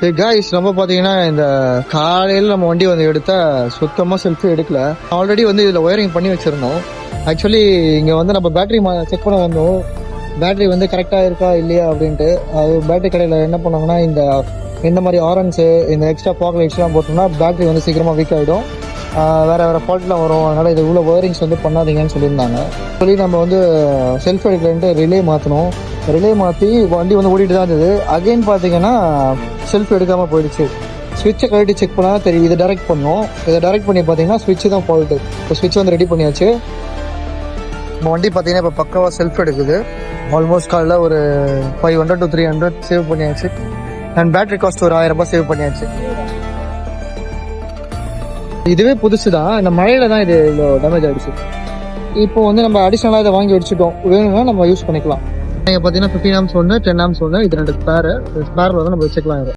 Guys நம்ம பார்த்தீங்கன்னா இந்த காலையில் நம்ம வண்டி வந்து எடுத்தால் சுத்தமாக செல்ஃபி எடுக்கல. ஆல்ரெடி வந்து இதில் ஒயரிங் பண்ணி வச்சுருந்தோம். ஆக்சுவலி இங்கே வந்து நம்ம பேட்டரி செக் பண்ண வந்தோம். பேட்டரி வந்து கரெக்டாக இருக்கா இல்லையா அப்படின்ட்டு. அது பேட்டரி கடையில் என்ன பண்ணாங்கன்னா இந்த மாதிரி ஆரன்ஸு இந்த எக்ஸ்ட்ரா ஃபாக் லைட்ஸ்லாம் போட்டோம்னா பேட்டரி வந்து சீக்கிரமாக வீக் ஆகிடும், வேறு ஃபால்ட்லாம் வரும். அதனால் இது இவ்வளோ ஒயரிங்ஸ் வந்து பண்ணாதீங்கன்னு சொல்லியிருந்தாங்க. சொல்லி நம்ம வந்து செல்ஃப் எடுக்கலன்ட்டு ரிலே மாற்றணும். ரிலே மாற்றி வண்டி வந்து ஓடிட்டு தான் இருந்தது. அகைன் பார்த்தீங்கன்னா செல்ஃப் எடுக்காமல் போயிடுச்சு. ஸ்விட்சை கழட்டி செக் பண்ணால் தெரியும். இதை டைரக்ட் பண்ணோம். இதை டைரக்ட் பண்ணி பார்த்தீங்கன்னா ஸ்விட்சு தான் ஃபால்ட்டு. இப்போ ஸ்விட்ச் வந்து ரெடி பண்ணியாச்சு. நம்ம வண்டி பார்த்தீங்கன்னா இப்போ பக்காவாக செல்ஃப் எடுக்குது. ஆல்மோஸ்ட் காலையில் ஒரு 500 to 300 சேவ் பண்ணியாச்சு. அண்ட் பேட்டரி காஸ்ட் ஒரு 1000 ரூபாய் சேவ் பண்ணியாச்சு. இதுவே புதுசு தான். இந்த மழையில தான் இது இவ்வளோ டேமேஜ் ஆகிடுச்சு. இப்போ வந்து நம்ம அடிஷ்னலாக இதை வாங்கி வச்சுட்டோம். வேணும்னா நம்ம யூஸ் பண்ணிக்கலாம். நீங்கள் பார்த்தீங்கன்னா 15 ஆம்ஸ் ஒன்று, 10 ஆம்ஸ் ஒன்று, இது 2 ஸ்பேர் வந்து நம்ம வச்சுக்கலாம்.